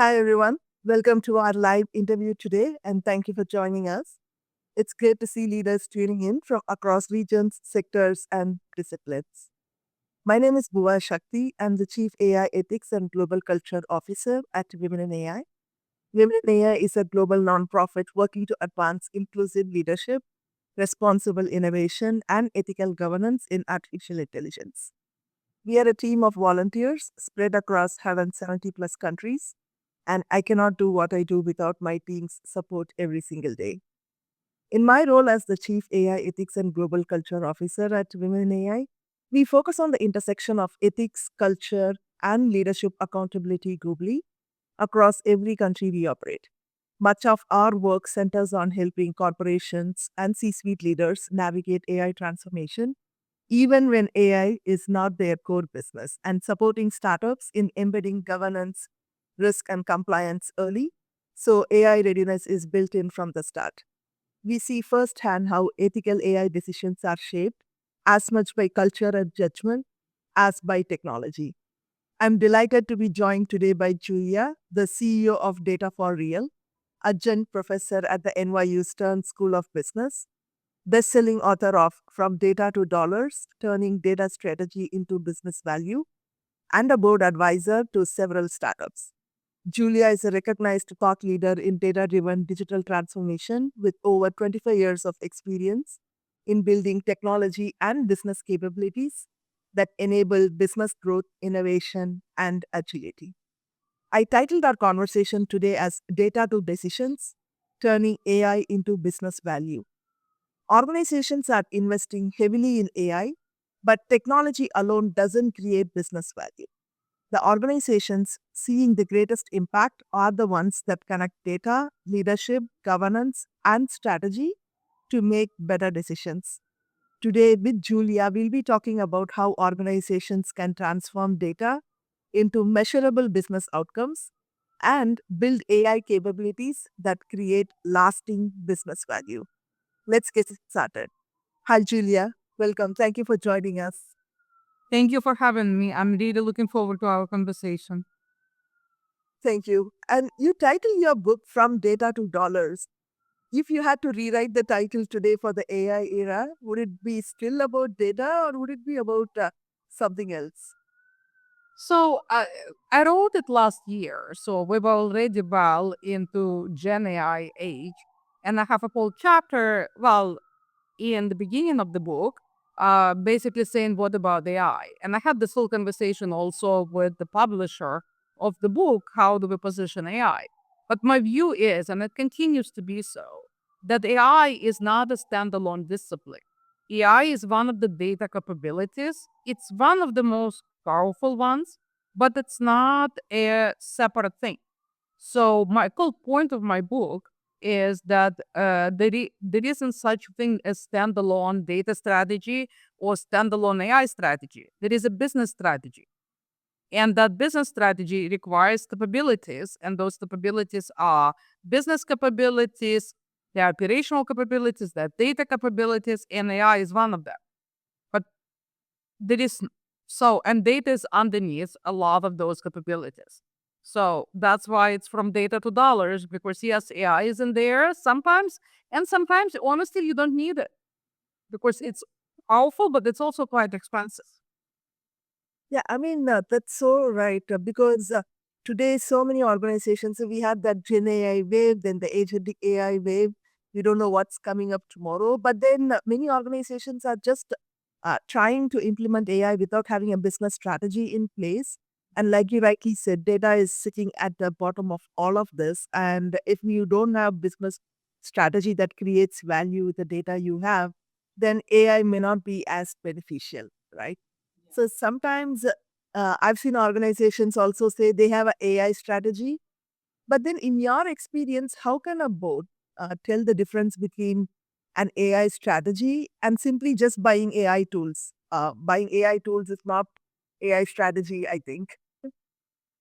Hi, everyone. Welcome to our live interview today, and thank you for joining us. It's great to see leaders tuning in from across regions, sectors, and disciplines. My name is Bhuva Shakti. I'm the Chief AI Ethics and Global Culture Officer at Women in AI. Women in AI is a global nonprofit working to advance inclusive leadership, responsible innovation, and ethical governance in artificial intelligence. We are a team of volunteers spread across 170 plus countries, and I cannot do what I do without my team's support every single day. In my role as the Chief AI Ethics and Global Culture Officer at Women in AI, we focus on the intersection of ethics, culture, and leadership accountability globally across every country we operate. Much of our work centers on helping corporations and C suite leaders navigate AI transformation, even when AI is not their core business, and supporting startups in embedding governance, risk, and compliance early. So AI readiness is built in from the start. We see firsthand how ethical AI decisions are shaped as much by culture and judgment as by technology. I'm delighted to be joined today by Julia, the CEO of Data4Real, Adjunct Professor at the NYU Stern School of Business, best-selling author of From Data to Dollars, Turning Data Strategy into Business Value, and a board advisor to several startups. Julia is a recognized thought leader in data-driven digital transformation with over 25 years of experience in building technology and business capabilities that enable business growth, innovation, and agility. I titled our conversation today as Data to Decisions, Turning AI into Business Value. Organizations are investing heavily in AI, but technology alone doesn't create business value. The organizations seeing the greatest impact are the ones that connect data, leadership, governance, and strategy to make better decisions. Today, with Julia, we'll be talking about how organizations can transform data into measurable business outcomes and build AI capabilities that create lasting business value. Let's get started. Hi, Julia. Welcome. Thank you for joining us. Thank you for having me. I'm really looking forward to our conversation. Thank you. And you title your book From Data to Dollars. If you had to rewrite the title today for the AI era, would it be still about data or would it be about something else? So I wrote it last year. So we've already well into Gen AI age, and I have a whole chapter. Well, in the beginning of the book, basically saying what about AI, and I had this whole conversation also with the publisher of the book. How do we position AI? But my view is, and it continues to be so, that AI is not a standalone discipline. AI is one of the data capabilities. It's one of the most powerful ones, but it's not a separate thing. So my whole point of my book is that there isn't such thing as standalone data strategy or standalone AI strategy. There is a business strategy. And that business strategy requires capabilities, and those capabilities are business capabilities, the operational capabilities, the data capabilities, and AI is one of them. But there is and data is underneath a lot of those capabilities. So that's why it's from data to dollars, because yes, AI is in there sometimes, and sometimes honestly you don't need it because it's powerful, but it's also quite expensive. Yeah, I mean, that's so right. Because today, so many organizations, so we have that Gen AI wave, then the agentic AI wave. We don't know what's coming up tomorrow. But then many organizations are just trying to implement AI without having a business strategy in place. And like you rightly said, data is sitting at the bottom of all of this. And if you don't have business strategy that creates value with the data you have, then AI may not be as beneficial, right? So sometimes I've seen organizations also say they have an AI strategy. But then, in your experience, how can a board tell the difference between an AI strategy and simply just buying AI tools? Buying AI tools is not AI strategy, I think.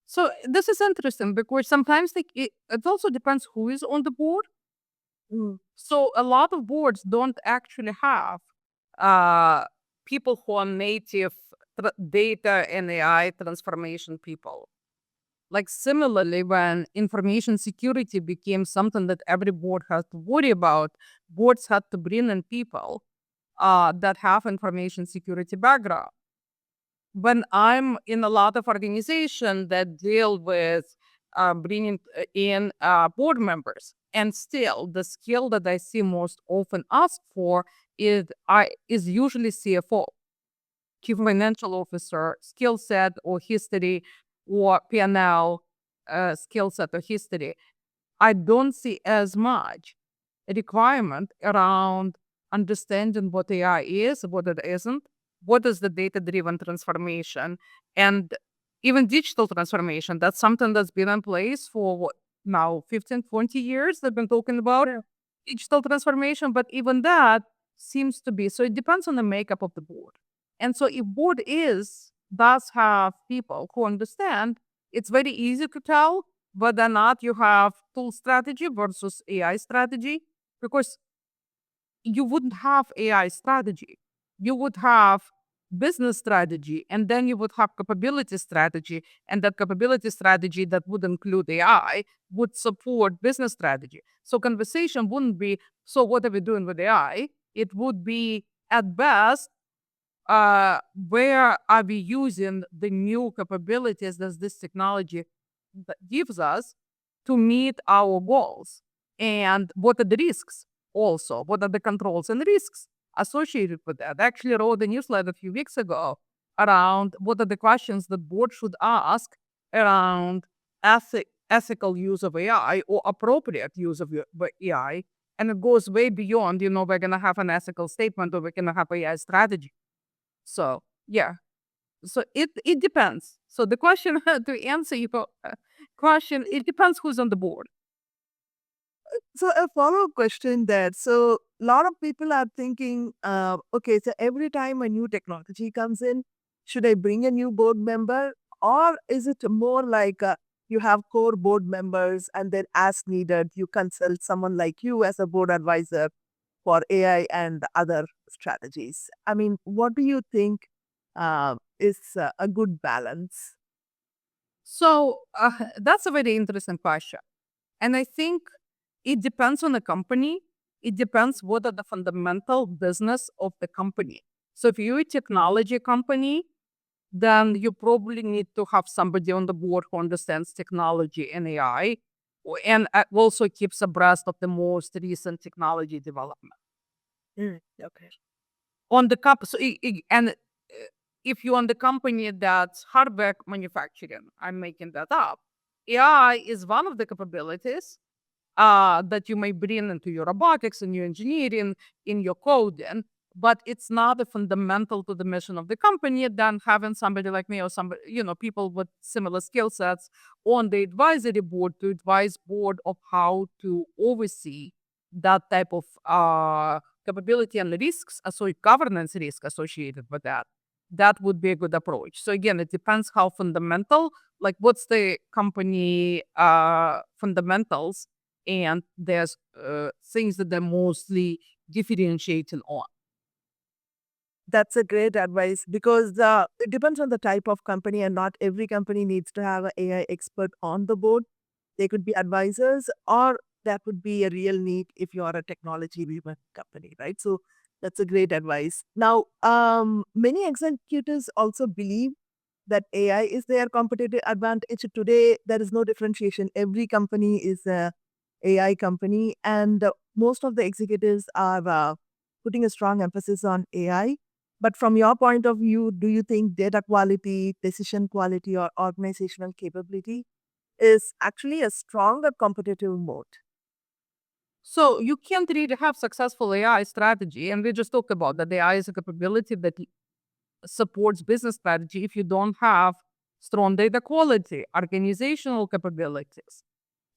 So this is interesting because sometimes it also depends who is on the board. Mm. So a lot of boards don't actually have uh, people who are native data and AI transformation people. Like similarly, when information security became something that every board has to worry about, boards had to bring in people that have information security background. When I'm in a lot of organizations that deal with bringing in board members, and still the skill that I see most often asked for is usually CFO, chief financial officer skill set or history, or P&L skill set or history. I don't see as much requirement around understanding what AI is, what it isn't, what is the data-driven transformation, and even digital transformation. That's something that's been in place for what, now 15, 20 years. They've been talking about digital transformation, but even that seems to be, so it depends on the makeup of the board. And so if board does have people who understand, it's very easy to tell whether or not you have tool strategy versus AI strategy, because you wouldn't have AI strategy. You would have business strategy, and then you would have capability strategy, and that capability strategy that would include AI would support business strategy. So conversation wouldn't be, so what are we doing with AI? It would be at best, where are we using the new capabilities that this technology gives us to meet our goals? And what are the risks also? What are the controls and risks associated with that? I actually wrote a newsletter a few weeks ago around what are the questions the board should ask around ethical use of AI or appropriate use of AI. And it goes way beyond, we're going to have an ethical statement or we're going to have AI strategy. So yeah, so it depends. So the question to answer your question, it depends who's on the board. So a follow-up question there. So a lot of people are thinking, okay, so every time a new technology comes in, should I bring a new board member? Or is it more like you have core board members and then as needed, you consult someone like you as a board advisor for AI and other strategies? I mean, what do you think is a good balance? So that's a very interesting question, and I think it depends on the company. It depends what are the fundamental business of the company. So if you're a technology company, then you probably need to have somebody on the board who understands technology and AI, and also keeps abreast of the most recent technology development. Okay. On the so if you're on the company that's hardware manufacturing, I'm making that up. AI is one of the capabilities that you may bring into your robotics and your engineering, in your coding, but it's not a fundamental to the mission of the company. Then having somebody like me or somebody, people with similar skill sets on the advisory board to advise board of how to oversee that type of capability and risks, so governance risk associated with that. That would be a good approach. So again, it depends how fundamental, like what's the company fundamentals, and there's things that they're mostly differentiating on. That's a great advice because it depends on the type of company, and not every company needs to have an AI expert on the board. They could be advisors, or that would be a real need if you are a technology driven company, right? So that's a great advice. Now, many executives also believe that AI is their competitive advantage. Today, there is no differentiation. Every company is a AI company, and most of the executives are putting a strong emphasis on AI. But from your point of view, do you think data quality, decision quality, or organizational capability is actually a stronger competitive moat? So you can't really have successful AI strategy, and we just talked about that AI is a capability that supports business strategy if you don't have strong data quality, organizational capabilities.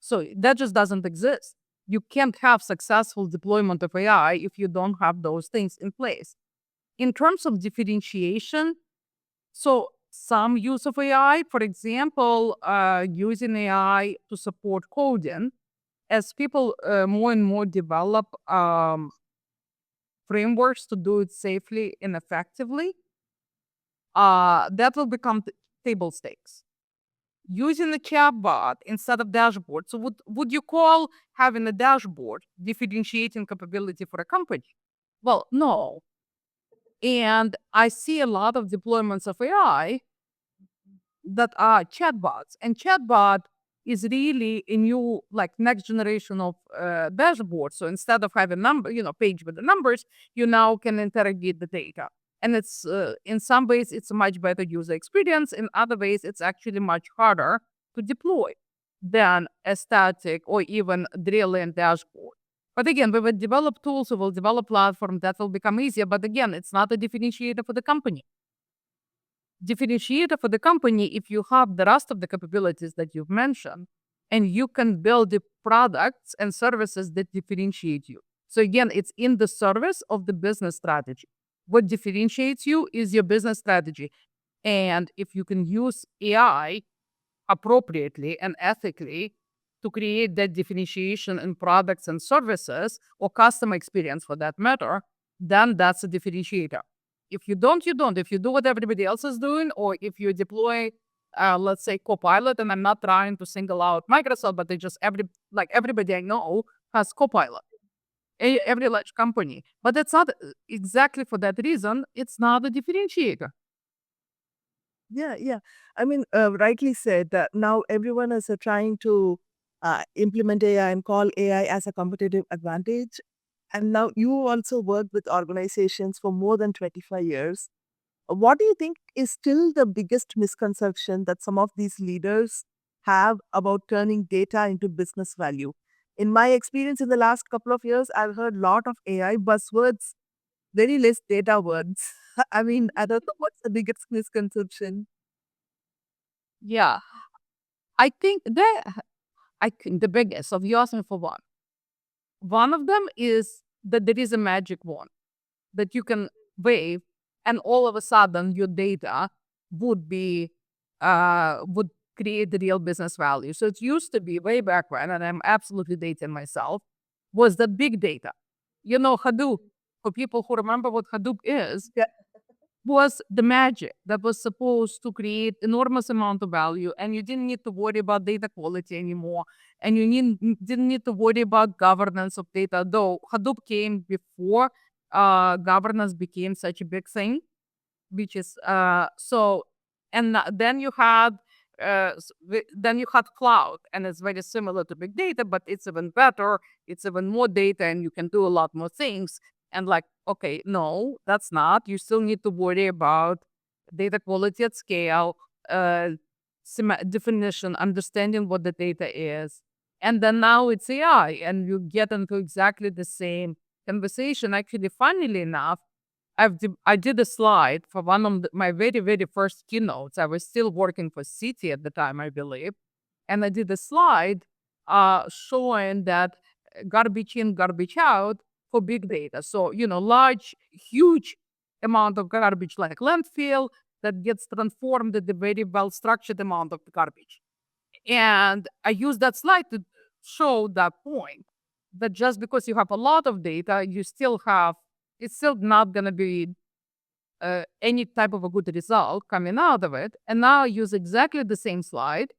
So that just doesn't exist. You can't have successful deployment of AI if you don't have those things in place. In terms of differentiation, so some use of AI, for example, using AI to support coding, as people more and more develop frameworks to do it safely and effectively, that will become table stakes. using a chatbot instead of dashboard. So would you call having a dashboard differentiating capability for a company? Well, no. And I see a lot of deployments of AI that are chatbots, and chatbot is really a new, like, next generation of dashboard. So instead of having page with the numbers, you now can interrogate the data, and it's in some ways it's a much better user experience. In other ways, it's actually much harder to deploy than a static or even drill in dashboard. But again, we will develop tools, we will develop platform that will become easier. But again, it's not a differentiator for the company. Differentiator for the company, if you have the rest of the capabilities that you've mentioned, and you can build the products and services that differentiate you. So again, it's in the service of the business strategy. What differentiates you is your business strategy. And if you can use AI appropriately and ethically to create that differentiation in products and services, or customer experience for that matter, then that's a differentiator. If you don't, you don't. If you do what everybody else is doing, or if you deploy, let's say, Copilot, and I'm not trying to single out Microsoft, but they just everybody I know has Copilot. Every large company, but it's not exactly for that reason. It's not a differentiator. Yeah, yeah. I mean, rightly said that now everyone is trying to implement AI and call AI as a competitive advantage. And now you also work with organizations for more than 25 years. What do you think is still the biggest misconception that some of these leaders have about turning data into business value? In my experience in the last couple of years, I've heard a lot of AI buzzwords, very less data words. I mean, I don't know what's the biggest misconception. Yeah, I think the biggest. So you asked me for one. One of them is that there is a magic wand that you can wave, and all of a sudden your data would create the real business value. So it used to be way back when, and I'm absolutely dating myself, was the big data. Hadoop. For people who remember what Hadoop is, Yeah. was the magic that was supposed to create enormous amount of value, and you didn't need to worry about data quality anymore, and didn't need to worry about governance of data, though Hadoop came before governance became such a big thing, which is so. And then you had then you had cloud, and it's very similar to big data, but it's even better. It's even more data, and you can do a lot more things. And, like, okay, no, that's not. You still need to worry about data quality at scale, uh definition, understanding what the data is. And then now it's AI, and you get into exactly the same conversation. Actually, funnily enough, I did a slide for one of my very, very first keynotes. I was still working for Citi at the time, I believe. And I did a slide showing that garbage in, garbage out for big data. So, large, huge amount of garbage like landfill that gets transformed into very well structured amount of garbage. And I use that slide to show that point, that just because you have a lot of data, it's still not going to be any type of a good result coming out of it. And now I use exactly the same slide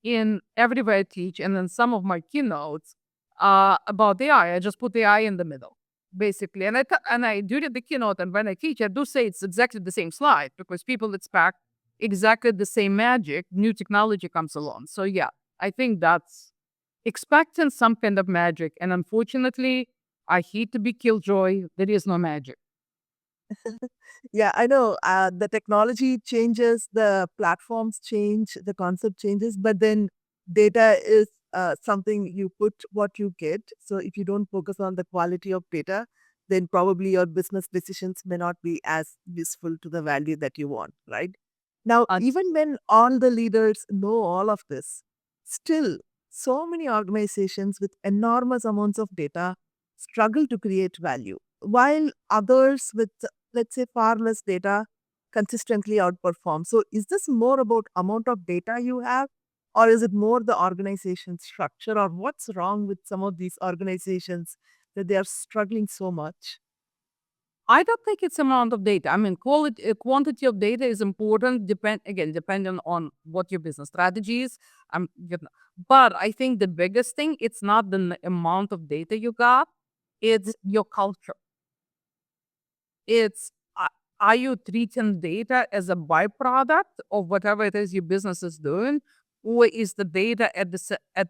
in everywhere I teach, and in some of my keynotes about AI. I just put AI in the middle, basically. And I during the keynote and when I teach, I do say it's exactly the same slide, because people expect exactly the same magic. New technology comes along. So yeah, I think that's expecting some kind of magic. And unfortunately, I hate to be killjoy. There is no magic. Yeah, I know the technology changes, the platforms change, the concept changes, but then data is something you put what you get. So if you don't focus on the quality of data, then probably your business decisions may not be as useful to the value that you want, right? Now, Uh, even when all the leaders know all of this, still so many organizations with enormous amounts of data struggle to create value, while others with, let's say, far less data consistently outperform. So is this more about amount of data you have, or is it more the organization structure, or what's wrong with some of these organizations that they are struggling so much? I don't think it's amount of data. I mean, quantity of data is important. Depending on what your business strategy is. But I think the biggest thing it's not the amount of data you got; it's your culture. It's are you treating data as a byproduct of whatever it is your business is doing, or is the data at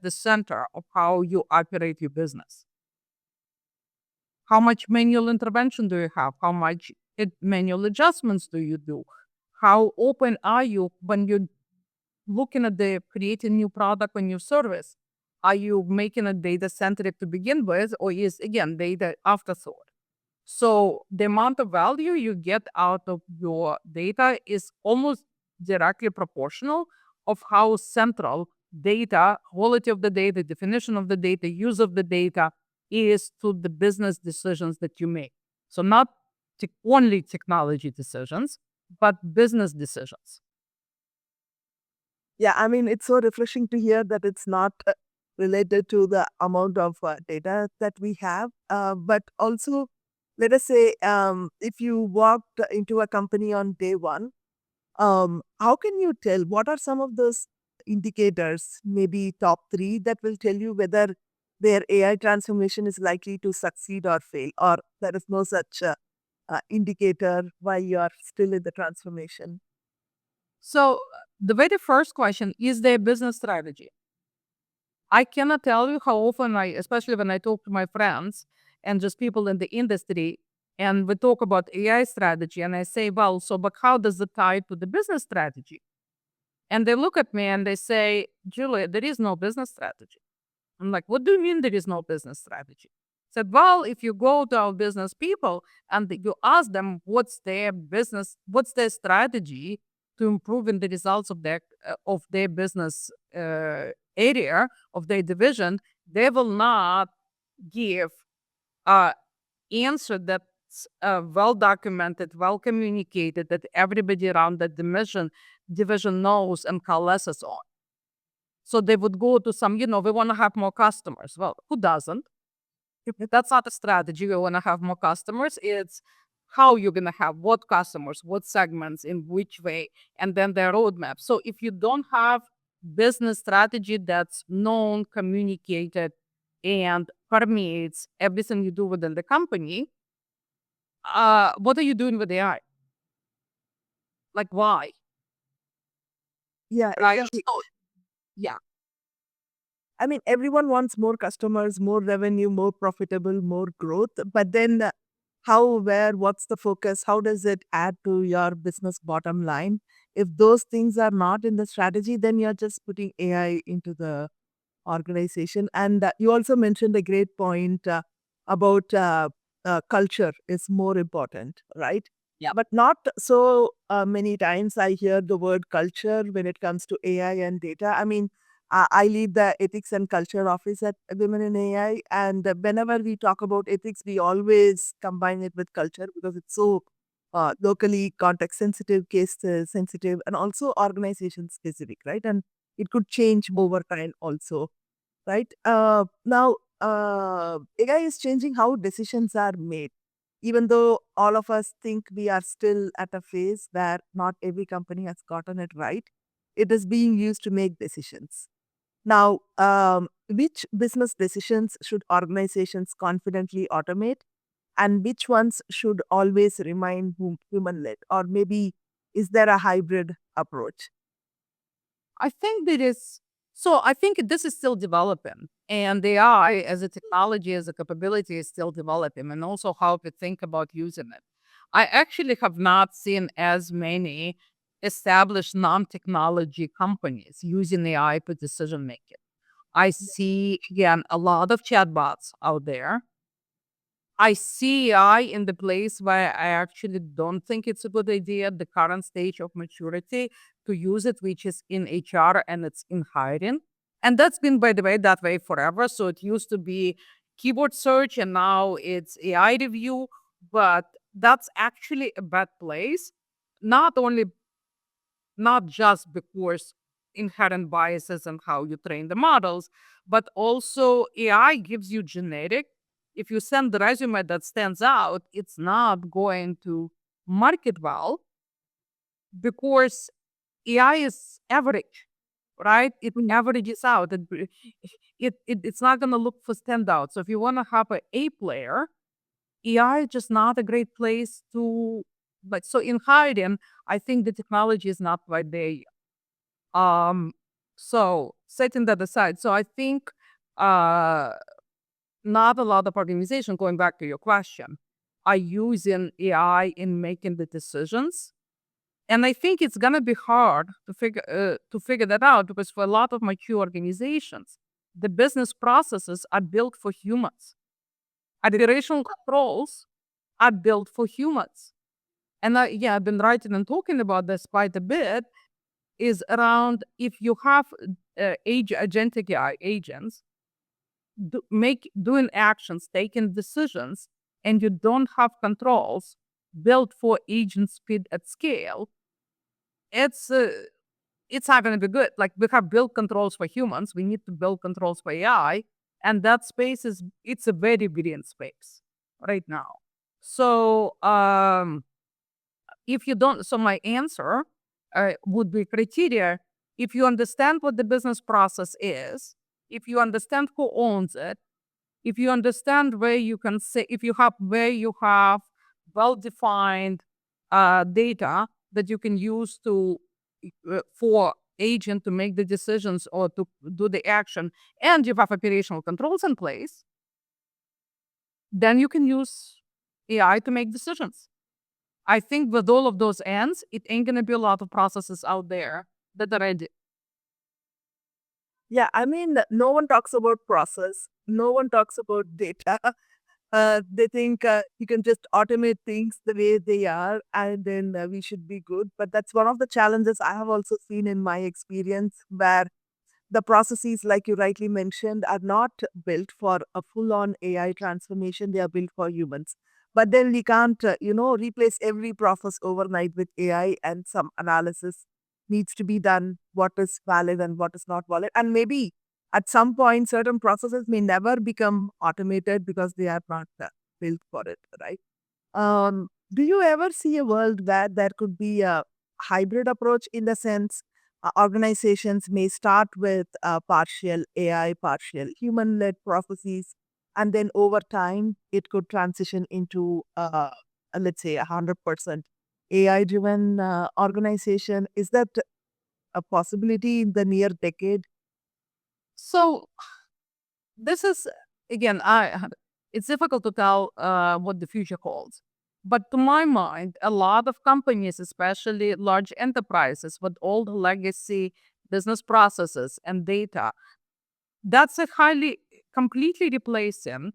the center of how you operate your business? How much manual intervention do you have? How much manual adjustments do you do? How open are you when you're looking at the creating new product or new service? Are you making it data centric to begin with, or is again data afterthought? So the amount of value you get out of your data is almost directly proportional of how central data, quality of the data, definition of the data, use of the data is to the business decisions that you make. So not only technology decisions, but business decisions. Yeah, I mean, it's so refreshing to hear that it's not related to the amount of data that we have, but also, let us say, if you walked into a company on day one, how can you tell what are some of those indicators, maybe top three, that will tell you whether their AI transformation is likely to succeed or fail, or there is no such indicator while you are still in the transformation? So the very first question is their business strategy. I cannot tell you how often especially when I talk to my friends and just people in the industry, and we talk about AI strategy, and I say, well, so, but how does it tie to the business strategy? And they look at me and they say, Julia, there is no business strategy. I'm like, what do you mean there is no business strategy? Said, well, if you go to our business people and you ask them what's their strategy to improving the results of their business area of their division, they will not give a answer that's well documented, well communicated, that everybody around the division knows and coalesces on. So they would go to some, we want to have more customers. Well, who doesn't? That's not a strategy. We want to have more customers. It's how you're going to have what customers, what segments, in which way, and then their roadmap. So if you don't have business strategy that's known, communicated, and permeates everything you do within the company, what are you doing with AI? Like, why? Yeah, Right? exactly. So, yeah. I mean, everyone wants more customers, more revenue, more profitable, more growth. But then, how, where, what's the focus? How does it add to your business bottom line? If those things are not in the strategy, then you're just putting AI into the organization. And you also mentioned a great point about culture is more important, right? Yeah. But not so many times I hear the word culture when it comes to AI and data. I mean, I lead the ethics and culture office at Women in AI. And whenever we talk about ethics, we always combine it with culture because it's so locally context sensitive, case sensitive, and also organization specific, right? And it could change over time also, right? Now, AI is changing how decisions are made. Even though all of us think we are still at a phase where not every company has gotten it right, it is being used to make decisions. Now, which business decisions should organizations confidently automate, and which ones should always remain human led? Or maybe is there a hybrid approach? I think there is. So I think this is still developing, and AI as a technology, as a capability, is still developing, and also how to think about using it. I actually have not seen as many established non-technology companies using AI for decision making. I see again a lot of chatbots out there. I see AI in the place where I actually don't think it's a good idea, the current stage of maturity to use it, which is in HR and it's in hiring. And that's been, by the way, that way forever. So it used to be keyboard search and now it's AI review, but that's actually a bad place. Not only, not just because inherent biases and how you train the models, but also AI gives you generic if you send the resume that stands out, it's not going to market well because AI is average, right? It averages out. It's not going to look for standout. So if you want to have an A player, AI is just not a great place to. But so in hiring, I think the technology is not quite there yet. So setting that aside, so I think uh, not a lot of organizations, going back to your question, are using AI in making the decisions. And I think it's gonna be hard to figure that out because for a lot of mature organizations, the business processes are built for humans. Operational controls are built for humans. And I've been writing and talking about this quite a bit. Is around if you have agentic AI agents doing actions, taking decisions, and you don't have controls built for agent speed at scale, it's uh, it's not going to be good. Like we have built controls for humans, we need to build controls for AI, and that space it's a very brilliant space right now. So if you don't, so my answer would be criteria. If you understand what the business process is, if you understand who owns it, if you understand where you can say, if you have where you have well-defined data that you can use to for agent to make the decisions or to do the action, and you have operational controls in place, then you can use AI to make decisions. I think with all of those ends, it ain't gonna be a lot of processes out there that are ready. Yeah, I mean, no one talks about process. No one talks about data. They think you can just automate things the way they are and then we should be good. But that's one of the challenges I have also seen in my experience where the processes, like you rightly mentioned, are not built for a full on AI transformation. They are built for humans. But then we can't, replace every process overnight with AI, and some analysis needs to be done what is valid and what is not valid. And maybe at some point, certain processes may never become automated because they are not built for it, right? Do you ever see a world where there could be a hybrid approach in the sense organizations may start with partial AI, partial human led processes, and then over time it could transition into, let's say, 100% AI driven organization? Is that a possibility in the near decade? So this is again, I it's difficult to tell what the future holds. But to my mind, a lot of companies, especially large enterprises with old legacy business processes and data, that's a highly completely replacing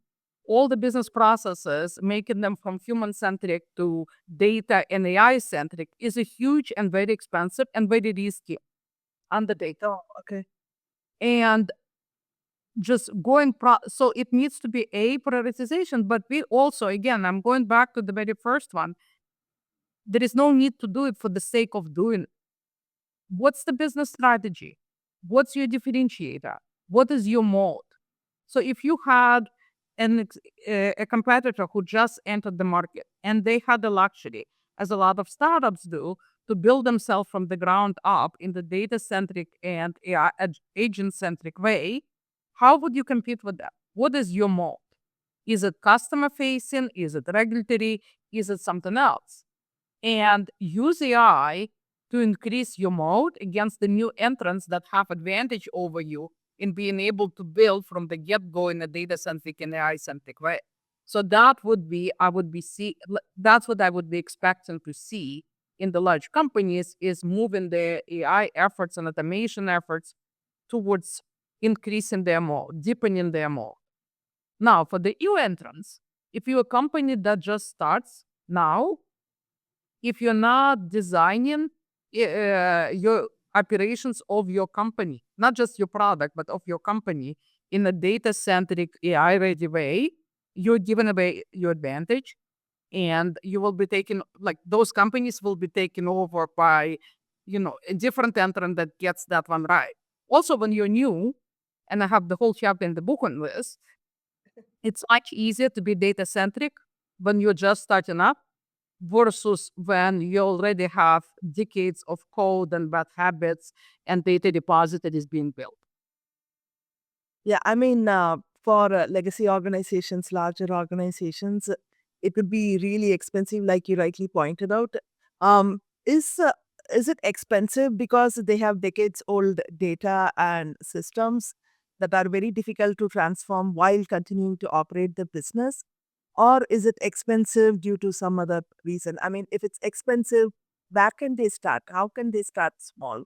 all the business processes, making them from human centric to data and AI centric is a huge and very expensive and very risky undertaking. Oh, okay. And just so it needs to be a prioritization, but we also, again, I'm going back to the very first one. There is no need to do it for the sake of doing it. What's the business strategy? What's your differentiator? What is your moat? So if you had a competitor who just entered the market and they had the luxury, as a lot of startups do, to build themselves from the ground up in the data centric and AI agent centric way, how would you compete with that? What is your moat? Is it customer facing? Is it regulatory? Is it something else? And use AI to increase your moat against the new entrants that have advantage over you in being able to build from the get-go in a data-centric and AI-centric way. So that would be, that's what I would be expecting to see in the large companies is moving their AI efforts and automation efforts towards increasing their moat, deepening their moat. Now, for the new entrants, if you're a company that just starts now, if you're not designing your operations of your company, not just your product, but of your company in a data centric AI ready way, you're giving away your advantage and you will be taken, like those companies will be taken over by, a different entrant that gets that one right. Also, when you're new, and I have the whole chapter in the book on this, It's much easier to be data centric when you're just starting up versus when you already have decades of code and bad habits and data deposit that is being built. Yeah, I mean, for legacy organizations, larger organizations, it could be really expensive, like you rightly pointed out. Um, is it expensive because they have decades old data and systems that are very difficult to transform while continuing to operate the business? Or is it expensive due to some other reason? I mean, if it's expensive, where can they start? How can they start small?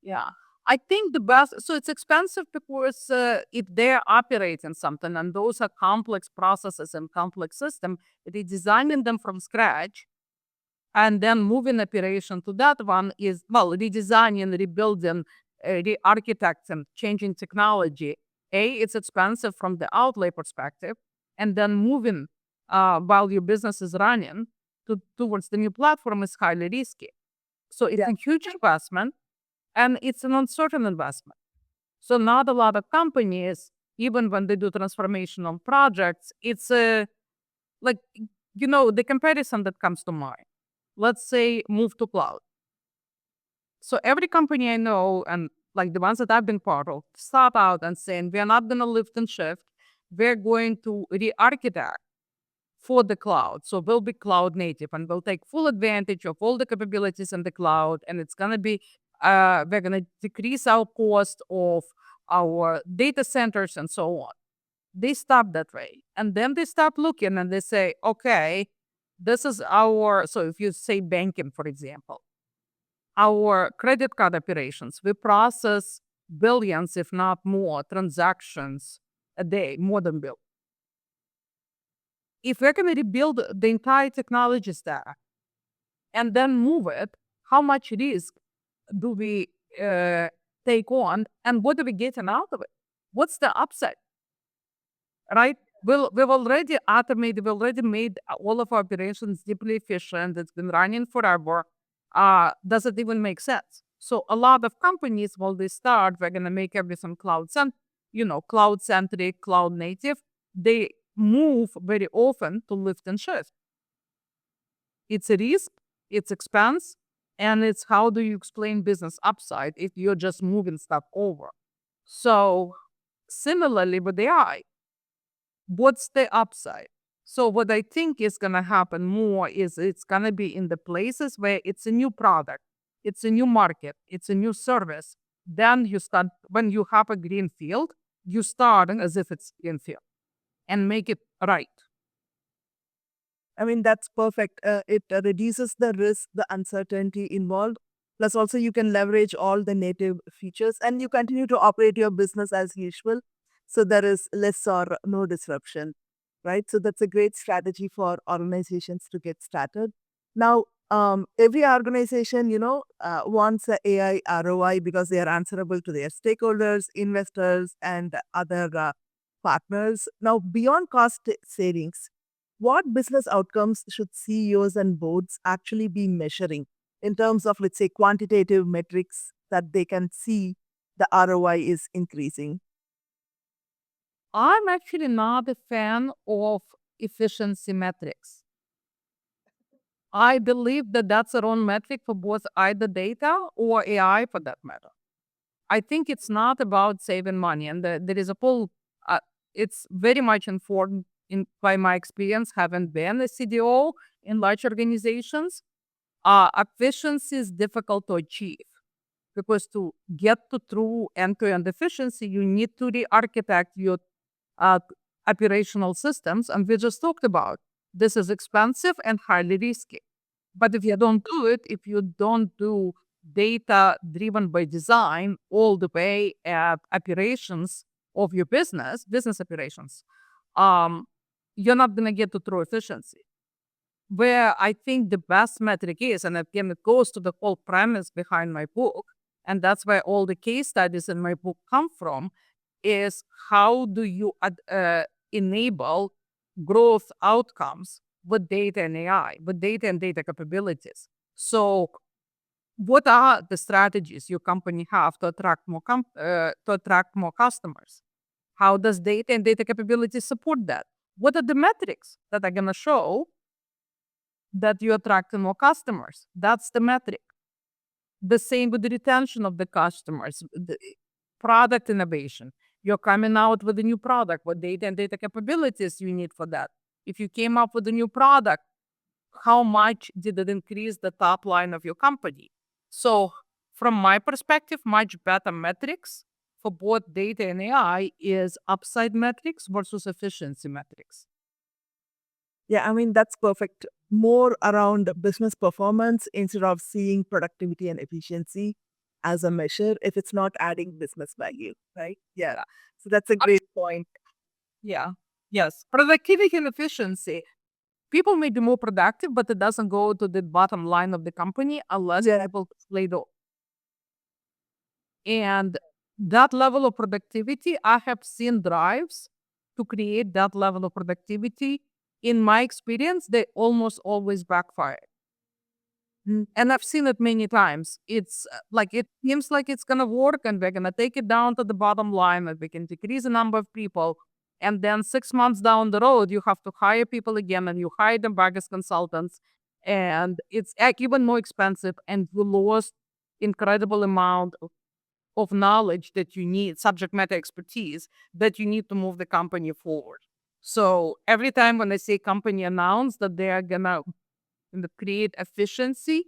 Yeah. I think the best, so it's expensive because if they're operating something and those are complex processes and complex system, redesigning them from scratch and then moving operation to that one is, well, redesigning, rebuilding, re-architecting, changing technology. It's expensive from the outlay perspective, and then moving while your business is running towards the new platform is highly risky. So it's Yeah. a huge investment and it's an uncertain investment. So not a lot of companies, even when they do transformational projects, it's a like the comparison that comes to mind. Let's say move to cloud. So every company I know and like the ones that I've been part of start out and saying we're not going to lift and shift. We're going to re-architect for the cloud. So we'll be cloud native and we'll take full advantage of all the capabilities in the cloud. And it's going to be, we're going to decrease our cost of our data centers and so on. They stop that way. And then they start looking and they say, okay, this is our, so if you say banking, for example, our credit card operations, we process billions, if not more, transactions a day, more than billions. If we're going to rebuild the entire technology stack and then move it, how much risk do we take on and what are we getting out of it? What's the upside, right? We've already automated, we've already made all of our operations deeply efficient. It's been running forever. Does it even make sense? So a lot of companies, while they start, we're going to make everything cloud centric, cloud native. They move very often to lift and shift. It's a risk, it's expense, and it's how do you explain business upside if you're just moving stuff over. So similarly with AI, what's the upside? So what I think is going to happen more is it's going to be in the places where it's a new product, it's a new market, it's a new service. Then you start, when you have a green field, you start as if it's green field and make it right. I mean, that's perfect. It reduces the risk, the uncertainty involved. Plus, also, you can leverage all the native features and you continue to operate your business as usual. So, there is less or no disruption, right? So, that's a great strategy for organizations to get started. Now, every organization, wants a AI ROI because they are answerable to their stakeholders, investors, and other partners. Now, beyond cost savings, what business outcomes should CEOs and boards actually be measuring in terms of, let's say, quantitative metrics that they can see the ROI is increasing? I'm actually not a fan of efficiency metrics. I believe that that's a wrong metric for both either data or AI for that matter. I think it's not about saving money. And there is a whole, it's very much informed by my experience having been a CDO in large organizations. Efficiency is difficult to achieve because to get to true end-to-end efficiency, you need to re-architect your uh, operational systems. And we just talked about this is expensive and highly risky. But if you don't do it, if you don't do data driven by design all the way at operations of your business operations, um, you're not going to get to true efficiency. Where I think the best metric is, and again, it goes to the whole premise behind my book, and that's where all the case studies in my book come from, is how do you enable growth outcomes with data and AI, with data and data capabilities. So, what are the strategies your company have to attract more customers? How does data and data capabilities support that? What are the metrics that are going to show that you attract more customers? That's the metric. The same with the retention of the customers, the product innovation. You're coming out with a new product. What data and data capabilities you need for that? If you came up with a new product, how much did it increase the top line of your company? So, from my perspective, much better metrics for both data and AI is upside metrics versus efficiency metrics. Yeah, I mean, that's perfect. More around business performance instead of seeing productivity and efficiency as a measure if it's not adding business value, right? Yeah. Yeah. So that's a great point. Yeah. Yes. Productivity and efficiency. People may be more productive, but it doesn't go to the bottom line of the company unless Yeah. people play the. And that level of productivity, I have seen drives to create that level of productivity. In my experience, they almost always backfire. And I've seen it many times. It's like it seems like it's gonna work, and we're gonna take it down to the bottom line, and we can decrease the number of people. And then 6 months down the road, you have to hire people again, and you hire them back as consultants, and it's even more expensive, and you lost incredible amount of knowledge that you need, subject matter expertise that you need to move the company forward. So every time when I say company announce that they are gonna create efficiency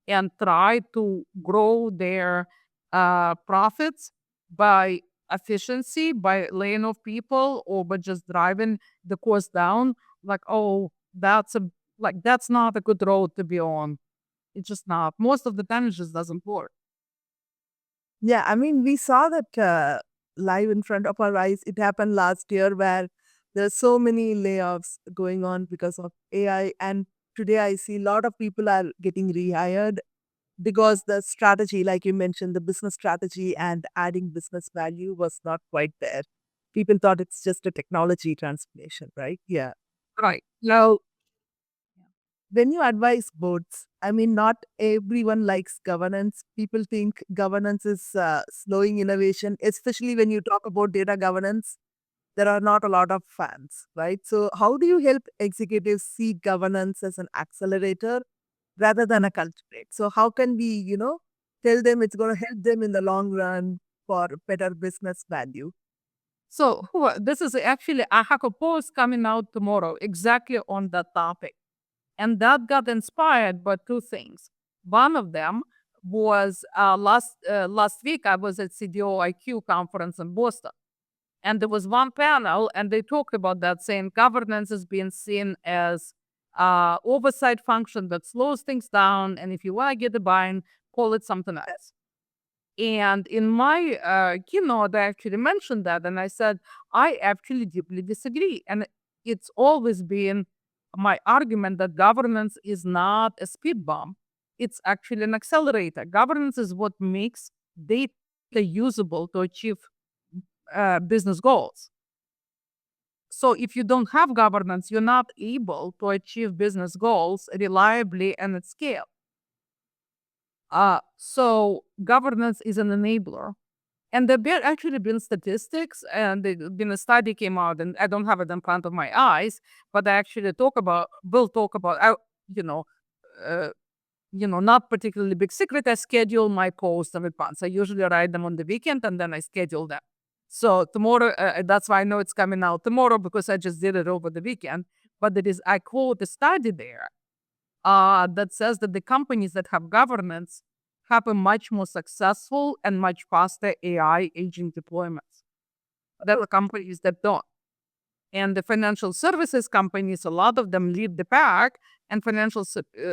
and try to grow their profits by efficiency, by laying off people or by just driving the cost down, like, oh, that's not a good road to be on. It's just not. Most of the time, it just doesn't work. Yeah, I mean, we saw that live in front of our eyes. It happened last year where there's so many layoffs going on because of AI. And today I see a lot of people are getting rehired because the strategy, like you mentioned, the business strategy and adding business value was not quite there. People thought it's just a technology transformation, right? Yeah. Right. Now, When you advise boards, I mean, not everyone likes governance. People think governance is slowing innovation, especially when you talk about data governance. There are not a lot of fans, right? So, how do you help executives see governance as an accelerator rather than a culprit? So, how can we, tell them it's going to help them in the long run for better business value? so this is actually, I have a post coming out tomorrow exactly on that topic. And that got inspired by two things. One of them was last week, I was at CDO IQ conference in Boston. And there was one panel, and they talked about that, saying governance is being seen as oversight function that slows things down. And if you want to get the buy-in, call it something else. And in my keynote, I actually mentioned that, and I said I actually deeply disagree. And it's always been my argument that governance is not a speed bump; it's actually an accelerator. Governance is what makes data usable to achieve business goals. So if you don't have governance, you're not able to achieve business goals reliably and at scale. So governance is an enabler. And actually been statistics, and there's been a study came out, and I don't have it in front of my eyes, but I actually will talk about, you know, uh, not particularly big secret. I schedule my posts in advance. I usually write them on the weekend, and then I schedule them. So tomorrow, that's why I know it's coming out tomorrow because I just did it over the weekend. But I quote a study there that says that the companies that have governance have a much more successful and much faster AI agent deployments than the companies that don't. And the financial services companies, a lot of them lead the pack, and financial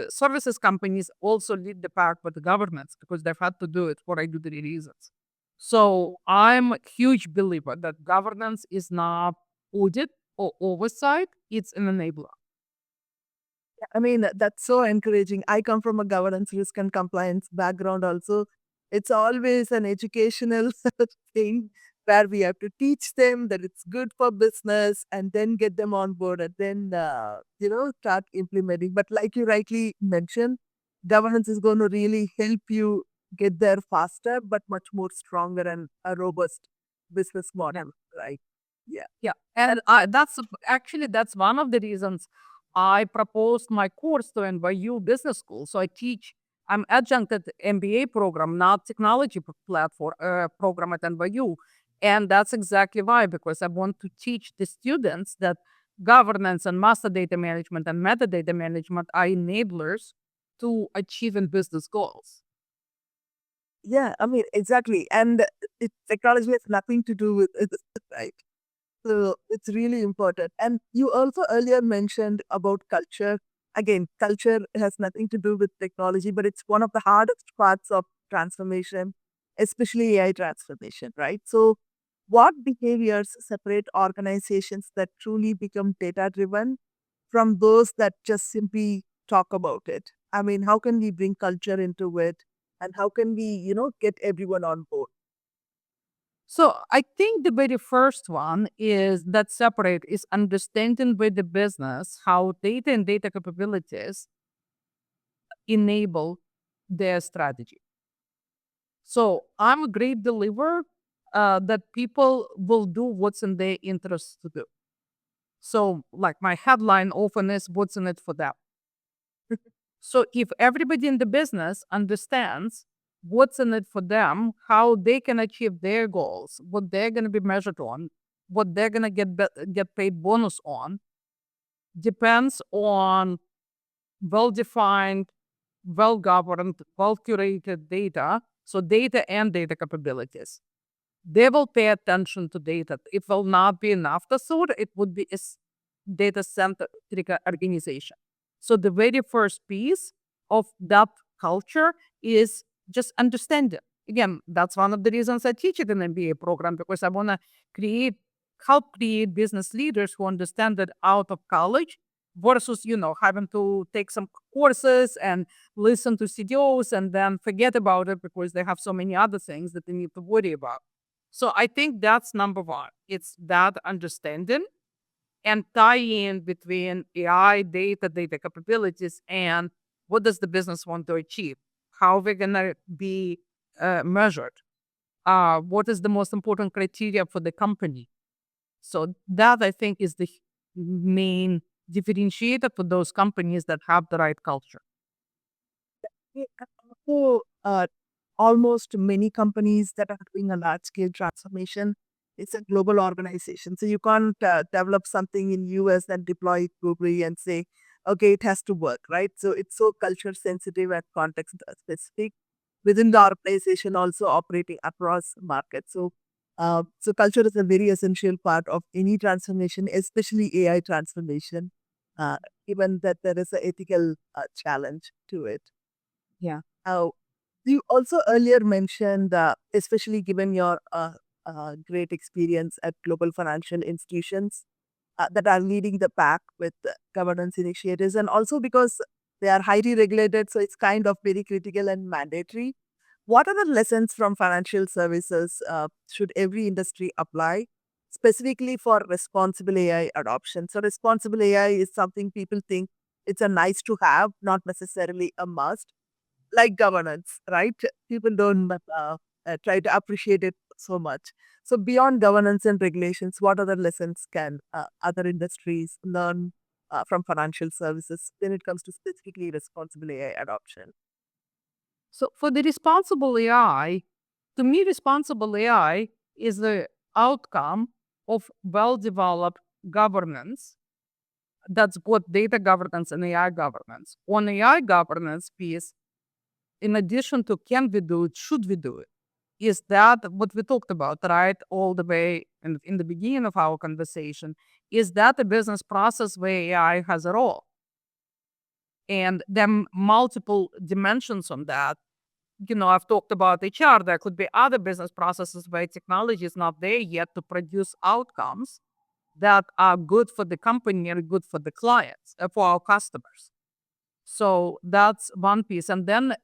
services companies also lead the pack with the governance because they've had to do it for regulatory reasons. So I'm a huge believer that governance is not audit or oversight; it's an enabler. I mean, that's so encouraging. I come from a governance, risk, and compliance background also. It's always an educational thing where we have to teach them that it's good for business and then get them on board and then, start implementing. But like you rightly mentioned, governance is going to really help you get there faster, but much more stronger and a robust business model, right? Yeah, and that's one of the reasons I proposed my course to NYU Business School. So I teach. I'm adjunct at MBA program, not technology platform program at NYU, and that's exactly why, because I want to teach the students that governance and master data management and metadata management are enablers to achieving business goals. Yeah, I mean, exactly. And technology has nothing to do with it, right? So it's really important. And you also earlier mentioned about culture. Again, culture has nothing to do with technology, but it's one of the hardest parts of transformation, especially AI transformation, right? So, what behaviors separate organizations that truly become data driven from those that just simply talk about it? I mean, how can we bring culture into it? And how can we, get everyone on board? So I think the very first one is that separate is understanding with the business how data and data capabilities enable their strategy. So I'm a great believer that people will do what's in their interest to do. So like my headline often is what's in it for them. So if everybody in the business understands what's in it for them, how they can achieve their goals, what they're going to be measured on, what they're going to get paid bonus on, depends on well-defined, well-governed, well-curated data. So data and data capabilities. They will pay attention to data. It will not be an afterthought. It would be a data-centric organization. So the very first piece of that culture is just understanding. Again, that's one of the reasons I teach it in MBA program, because I want to help create business leaders who understand that out of college versus, having to take some courses and listen to CDOs and then forget about it because they have so many other things that they need to worry about. So I think that's number one. It's that understanding and tie in between AI, data capabilities, and what does the business want to achieve? How we're gonna be measured? What is the most important criteria for the company? So that I think is the main differentiator for those companies that have the right culture. Yeah, and also, almost many companies that are doing a large scale transformation, it's a global organization. So you can't develop something in US and deploy it globally and say, okay, it has to work, right? So it's so culture sensitive and context specific within the organization, also operating across markets. So culture is a very essential part of any transformation, especially AI transformation, uh, given that there is an ethical challenge to it. Yeah. Uh, you also earlier mentioned, especially given your great experience at global financial institutions that are leading the pack with governance initiatives, and also because they are highly regulated, so it's kind of very critical and mandatory. What are the lessons from financial services should every industry apply, specifically for responsible AI adoption? So, responsible AI is something people think it's a nice to have, not necessarily a must, like governance, right? People don't try to appreciate it so much. So, beyond governance and regulations, what other lessons can other industries learn from financial services when it comes to specifically responsible AI adoption? So for the responsible AI, to me, responsible AI is the outcome of well-developed governance. That's both data governance and AI governance. On AI governance piece, in addition to can we do it, should we do it? Is that what we talked about, right? All the way in the beginning of our conversation. Is that a business process where AI has a role? And then multiple dimensions on that. I've talked about HR. There could be other business processes where technology is not there yet to produce outcomes that are good for the company and good for the clients, for our customers. So that's one piece. And then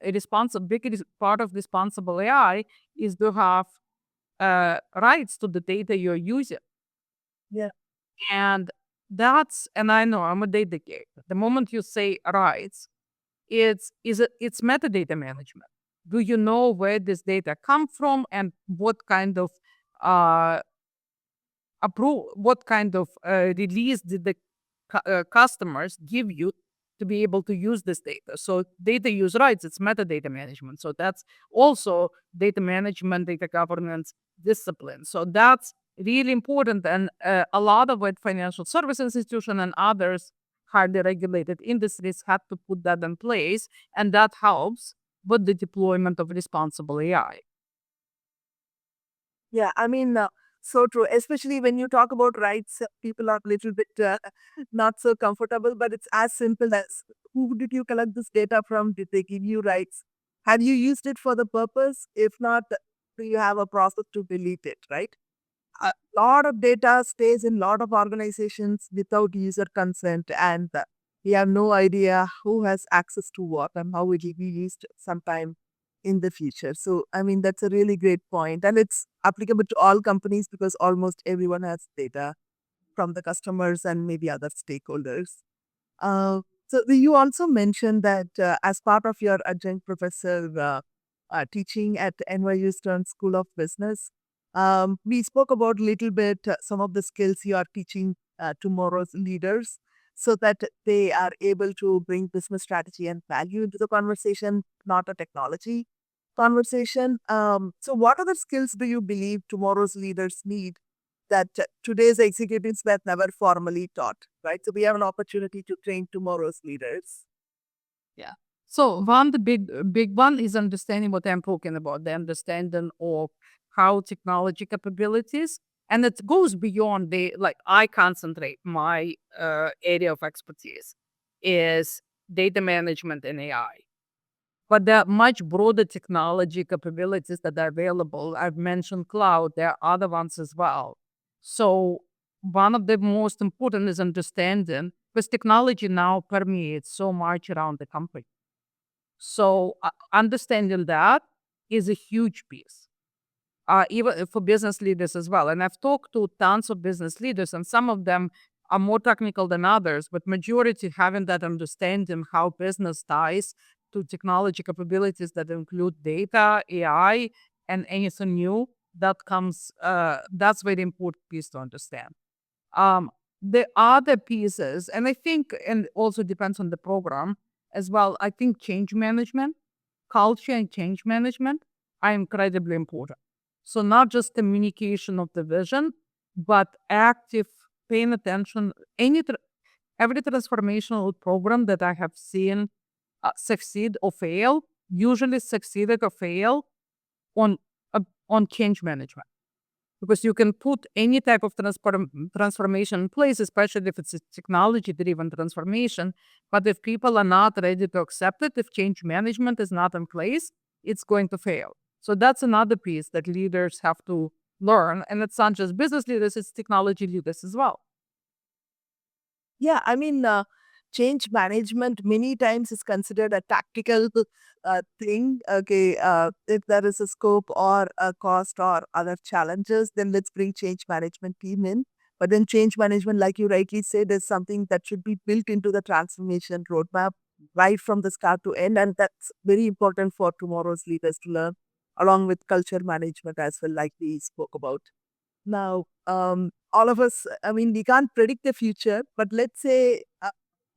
part of responsible AI is to have rights to the data you're using. Yeah. And I know I'm a data geek. The moment you say rights, it's metadata management. Do you know where this data come from and what kind of uh, approve, what kind of release did the customers give you to be able to use this data. So data use rights, it's metadata management. So that's also data management, data governance discipline. So that's really important. And a lot of it, financial service institution and others, highly regulated industries had to put that in place. And that helps with the deployment of responsible AI. Yeah, I mean, so true. Especially when you talk about rights, people are a little bit not so comfortable, but it's as simple as who did you collect this data from? Did they give you rights? Have you used it for the purpose? If not, do you have a process to delete it, right? A lot of data stays in lot of organizations without user consent, and we have no idea who has access to what and how it will be used sometime in the future. So, I mean, that's a really great point, and it's applicable to all companies because almost everyone has data from the customers and maybe other stakeholders. So you also mentioned that as part of your adjunct professor teaching at NYU Stern School of Business, we spoke about little bit some of the skills you are teaching tomorrow's leaders so that they are able to bring business strategy and value into the conversation, not a technology conversation. So what other skills do you believe tomorrow's leaders need that today's executives were never formally taught, right? So we have an opportunity to train tomorrow's leaders. Yeah. So one, the big one is understanding what I'm talking about, the understanding of how technology capabilities, and it goes beyond the, like, I concentrate my area of expertise is data management and AI. But there are much broader technology capabilities that are available. I've mentioned cloud, there are other ones as well. So one of the most important is understanding, because technology now permeates so much around the company. So understanding that is a huge piece, even for business leaders as well. And I've talked to tons of business leaders, and some of them are more technical than others, but majority having that understanding how business ties to technology capabilities that include data, AI, and anything new that comes. That's very important piece to understand. Um, the other pieces, and I think, and also depends on the program as well. I think change management, culture, and change management are incredibly important. So not just communication of the vision, but active paying attention. Every transformational program that I have seen succeed or fail, usually succeeded or fail on on change management, because you can put any type of transformation in place, especially if it's a technology driven transformation. But if people are not ready to accept it, if change management is not in place, it's going to fail. So that's another piece that leaders have to learn. And it's not just business leaders, it's technology leaders as well. Yeah, I mean, change management many times is considered a tactical thing. Okay, if there is a scope or a cost or other challenges, then let's bring change management team in. But then change management, like you rightly said, is something that should be built into the transformation roadmap right from the start to end. And that's very important for tomorrow's leaders to learn, along with culture management as well, like we spoke about. Now, all of us, I mean, we can't predict the future, but let's say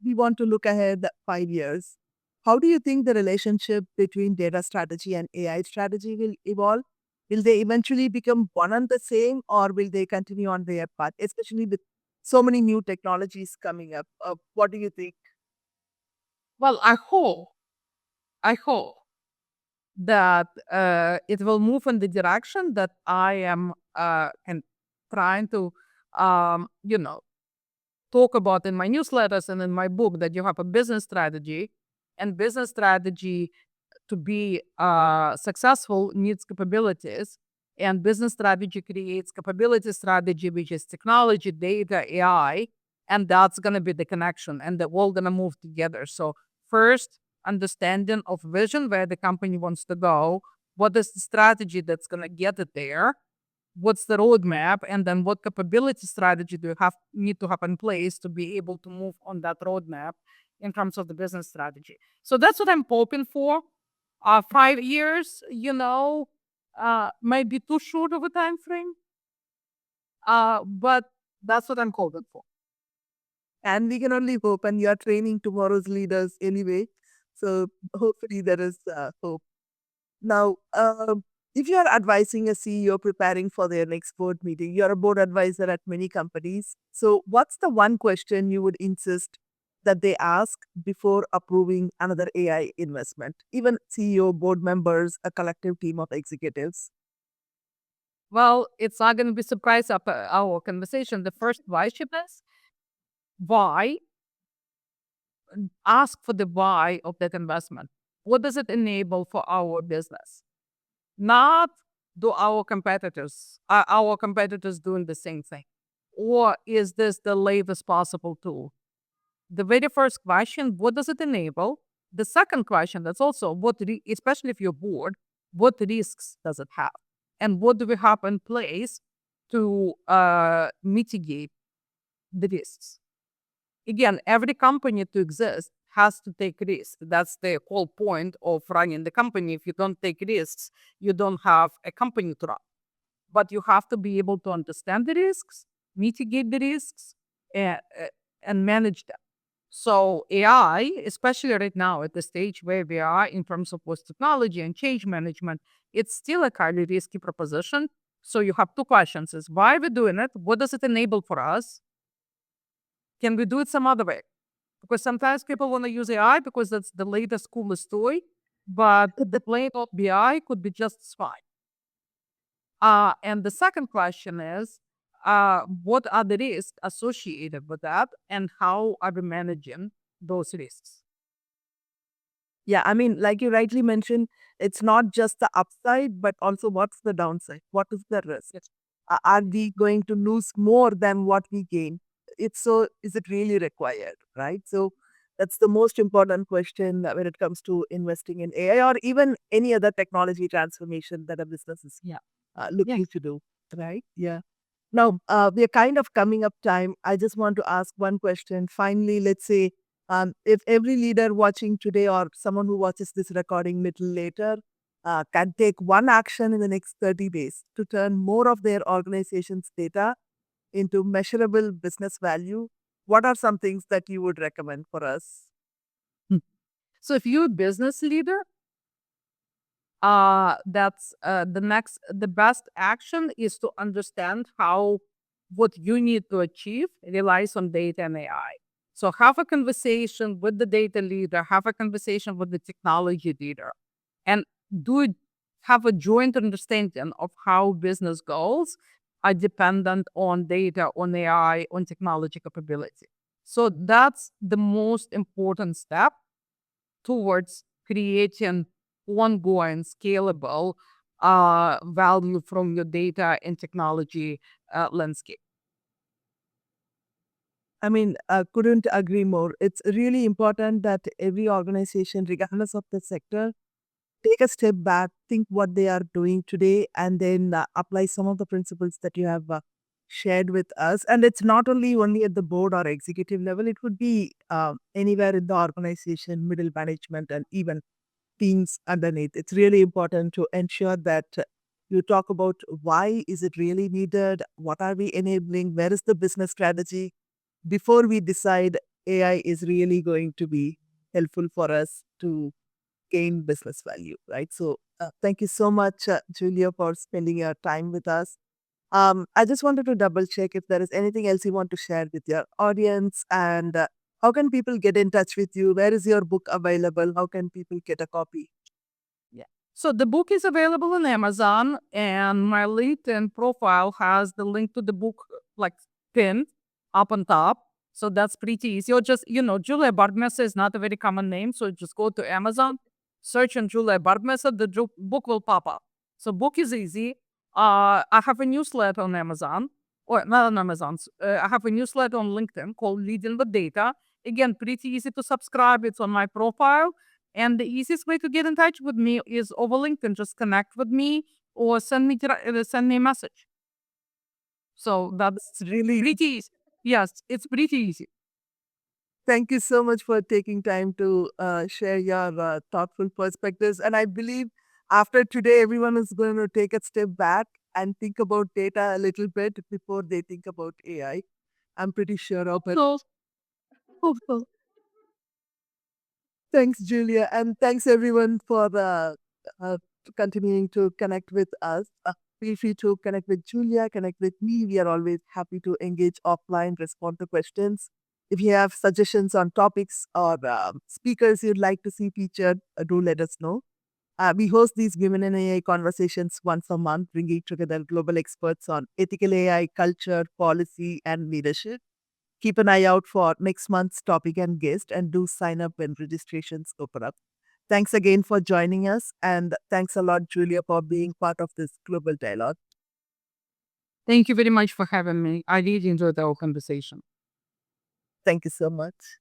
we want to look ahead 5 years. How do you think the relationship between data strategy and AI strategy will evolve? Will they eventually become one and the same, or will they continue on their path, especially with so many new technologies coming up? What do you think? Well, I hope that it will move in the direction that I am and trying to, you know, talk about in my newsletters and in my book, that you have a business strategy, and business strategy to be successful needs capabilities, and business strategy creates capability strategy, which is technology, data, AI, and that's going to be the connection, and they're all going to move together. So first, understanding of vision, where the company wants to go, what is the strategy that's going to get it there, what's the roadmap, and then what capability strategy do you need to have in place to be able to move on that roadmap in terms of the business strategy. So that's what I'm hoping for. 5 years, might be too short of a time frame. But that's what I'm hoping for. And we can only hope, and you are training tomorrow's leaders anyway. So hopefully there is hope. Now, if you are advising a CEO preparing for their next board meeting, you're a board advisor at many companies. So, what's the one question you would insist that they ask before approving another AI investment? Even CEO, board members, a collective team of executives. Well, it's not going to be surprise of our conversation. The first question is why. Ask for the why of that investment. What does it enable for our business? Not do our competitors doing the same thing? Or is this the latest possible tool? The very first question, what does it enable? The second question, that's also especially if you're bored, what risks does it have? And what do we have in place to mitigate the risks? Again, every company to exist has to take risks. That's the whole point of running the company. If you don't take risks, you don't have a company to run. But you have to be able to understand the risks, mitigate the risks, and, and manage them. So AI, especially right now at the stage where we are in terms of post technology and change management, it's still a highly risky proposition. So you have two questions: is why are we doing it? What does it enable for us? Can we do it some other way? Because sometimes people want to use AI because that's the latest, coolest toy, but the plain old BI could be just fine. And the second question is, what are the risks associated with that, and how are we managing those risks? Yeah, I mean, like you rightly mentioned, it's not just the upside, but also what's the downside? What is the risk? Yes. Are we going to lose more than what we gain? It's so, is it really required, right? So that's the most important question when it comes to investing in AI or even any other technology transformation that a business is Yeah. looking Yes. to do, right? Yeah. Now, we are kind of coming up time. I just want to ask one question. Finally, let's say if every leader watching today or someone who watches this recording little later can take one action in the next 30 days to turn more of their organization's data into measurable business value, what are some things that you would recommend for us? Hmm. So if you're a business leader, that's the best action is to understand how what you need to achieve relies on data and AI. So have a conversation with the data leader, have a conversation with the technology leader, and do it, have a joint understanding of how business goals are dependent on data, on AI, on technology capability. So that's the most important step towards creating ongoing, scalable value from your data and technology landscape. I mean, couldn't agree more. It's really important that every organization, regardless of the sector, take a step back, think what they are doing today, and then apply some of the principles that you have shared with us. And it's not only at the board or executive level; it would be anywhere in the organization, middle management, and even teams underneath. It's really important to ensure that you talk about why is it really needed, what are we enabling, where is the business strategy before we decide AI is really going to be helpful for us to gain business value, right? So, thank you so much, Julia, for spending your time with us. I just wanted to double check if there is anything else you want to share with your audience and how can people get in touch with you? Where is your book available? How can people get a copy? Yeah. So the book is available on Amazon, and my LinkedIn profile has the link to the book like pinned up on top. So that's pretty easy. Or just, Julia Bardmesser is not a very common name. So just go to Amazon, search on Julia Bardmesser, the book will pop up. So book is easy. I have a newsletter on Amazon, or not on Amazon. I have a newsletter on LinkedIn called Leading with Data. Again, pretty easy to subscribe. It's on my profile. And the easiest way to get in touch with me is over LinkedIn. Just connect with me or send me a message. So that's It's really, pretty easy. Yes, it's pretty easy. thank you so much for taking time to share your thoughtful perspectives. And I believe after today, everyone is going to take a step back and think about data a little bit before they think about AI. I'm pretty sure of it. Thanks, Julia, and thanks everyone for uh, continuing to connect with us. Feel free to connect with Julia, connect with me. We are always happy to engage offline, respond to questions. If you have suggestions on topics or speakers you'd like to see featured, do let us know. We host these Women in AI conversations once a month, bringing together global experts on ethical AI, culture, policy, and leadership. Keep an eye out for next month's topic and guest, and do sign up when registrations open up. Thanks again for joining us, and thanks a lot, Julia, for being part of this global dialogue. Thank you very much for having me. I really enjoyed our conversation. Thank you so much.